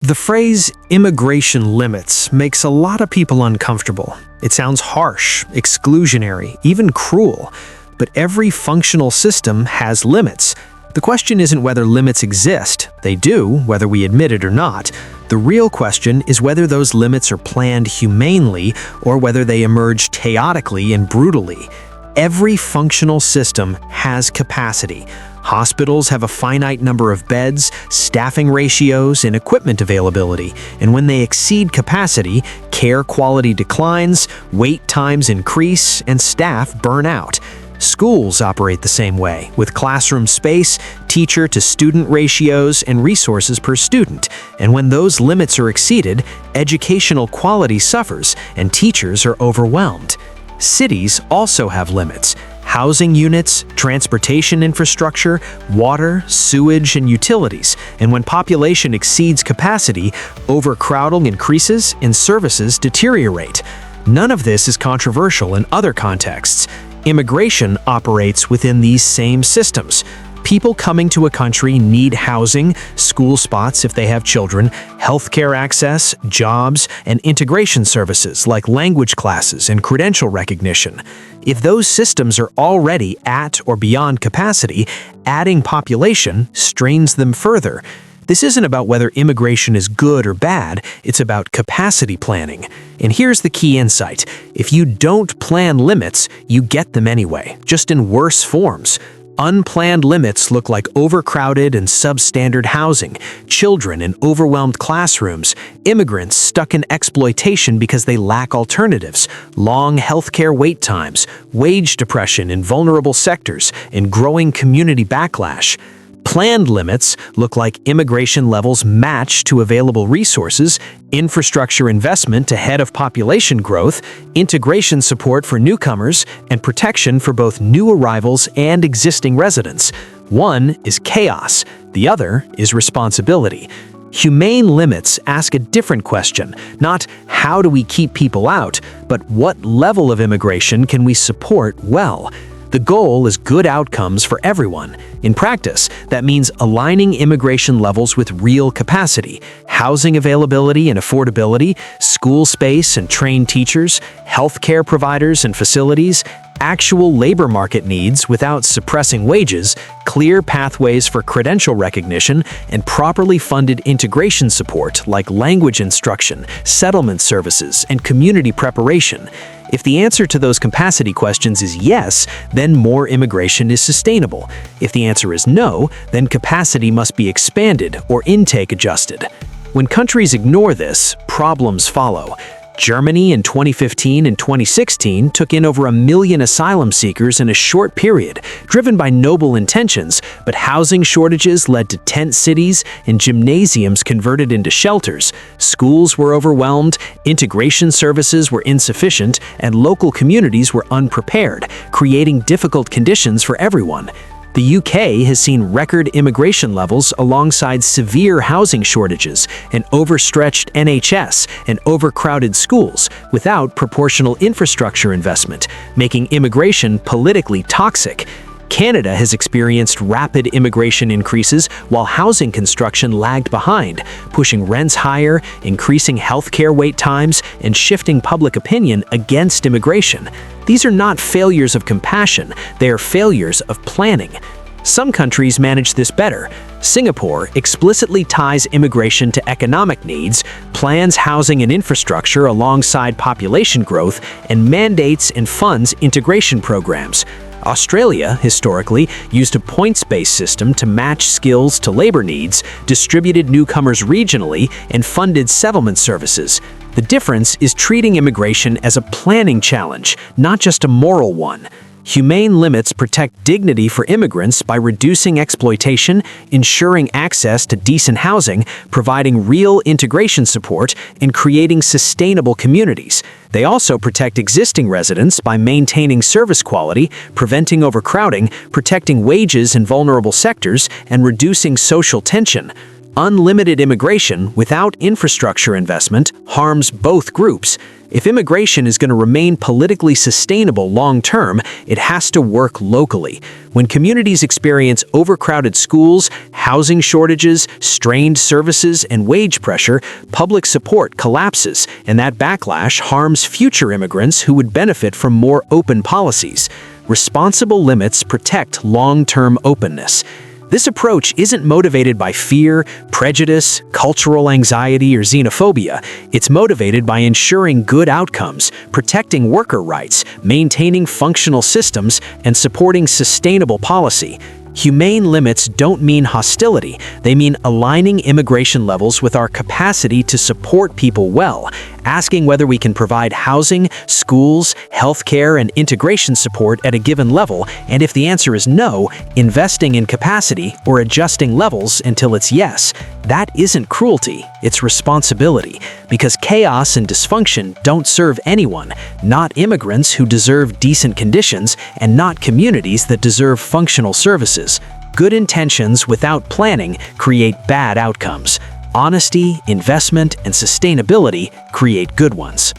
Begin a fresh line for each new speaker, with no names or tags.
The phrase immigration limits makes a lot of people uncomfortable. It sounds harsh, exclusionary, even cruel. But every functional system has limits. The question isn't whether limits exist. They do, whether we admit it or not. The real question is whether those limits are planned humanely or whether they emerge chaotically and brutally. Every functional system has capacity. Hospitals have a finite number of beds, staffing ratios, and equipment availability, and when they exceed capacity, care quality declines, wait times increase, and staff burn out. Schools operate the same way, with classroom space, teacher-to-student ratios, and resources per student. And when those limits are exceeded, educational quality suffers, and teachers are overwhelmed. Cities also have limits. Housing units, transportation infrastructure, water, sewage, and utilities. And when population exceeds capacity, overcrowding increases and services deteriorate. None of this is controversial in other contexts. Immigration operates within these same systems. People coming to a country need housing, school spots if they have children, healthcare access, jobs, and integration services like language classes and credential recognition. If those systems are already at or beyond capacity, adding population strains them further. This isn't about whether immigration is good or bad, it's about capacity planning. And here's the key insight. If you don't plan limits, you get them anyway, just in worse forms. Unplanned limits look like overcrowded and substandard housing, children in overwhelmed classrooms, immigrants stuck in exploitation because they lack alternatives, long healthcare wait times, wage depression in vulnerable sectors, and growing community backlash. Planned limits look like immigration levels matched to available resources, infrastructure investment ahead of population growth, integration support for newcomers, and protection for both new arrivals and existing residents. One is chaos, the other is responsibility. Humane limits ask a different question, not how do we keep people out, but what level of immigration can we support well? The goal is good outcomes for everyone. In practice, that means aligning immigration levels with real capacity, housing availability and affordability, school space and trained teachers, healthcare providers and facilities, actual labor market needs without suppressing wages, clear pathways for credential recognition, and properly funded integration support like language instruction, settlement services, and community preparation. If the answer to those capacity questions is yes, then more immigration is sustainable. If the answer is no, then capacity must be expanded or intake adjusted. When countries ignore this, problems follow. Germany in 2015 and 2016 took in over 1 million asylum seekers in a short period, driven by noble intentions, but housing shortages led to tent cities and gymnasiums converted into shelters. Schools were overwhelmed, integration services were insufficient, and local communities were unprepared, creating difficult conditions for everyone. The UK has seen record immigration levels alongside severe housing shortages, an overstretched NHS, and overcrowded schools without proportional infrastructure investment, making immigration politically toxic. Canada has experienced rapid immigration increases while housing construction lagged behind, pushing rents higher, increasing healthcare wait times, and shifting public opinion against immigration. These are not failures of compassion, they are failures of planning. Some countries manage this better. Singapore explicitly ties immigration to economic needs, plans housing and infrastructure alongside population growth, and mandates and funds integration programs. Australia, historically, used a points-based system to match skills to labor needs, distributed newcomers regionally, and funded settlement services. The difference is treating immigration as a planning challenge, not just a moral one. Humane limits protect dignity for immigrants by reducing exploitation, ensuring access to decent housing, providing real integration support, and creating sustainable communities. They also protect existing residents by maintaining service quality, preventing overcrowding, protecting wages in vulnerable sectors, and reducing social tension. Unlimited immigration without infrastructure investment harms both groups. If immigration is going to remain politically sustainable long-term, it has to work locally. When communities experience overcrowded schools, housing shortages, strained services, and wage pressure, public support collapses, and that backlash harms future immigrants who would benefit from more open policies. Responsible limits protect long-term openness. This approach isn't motivated by fear, prejudice, cultural anxiety, or xenophobia. It's motivated by ensuring good outcomes, protecting worker rights, maintaining functional systems, and supporting sustainable policy. Humane limits don't mean hostility. They mean aligning immigration levels with our capacity to support people well, asking whether we can provide housing, schools, healthcare, and integration support at a given level, and if the answer is no, investing in capacity or adjusting levels until it's yes. That isn't cruelty, it's responsibility, because chaos and dysfunction don't serve anyone, not immigrants who deserve decent conditions and not communities that deserve functional services. Good intentions without planning create bad outcomes. Honesty, investment, and sustainability create good ones.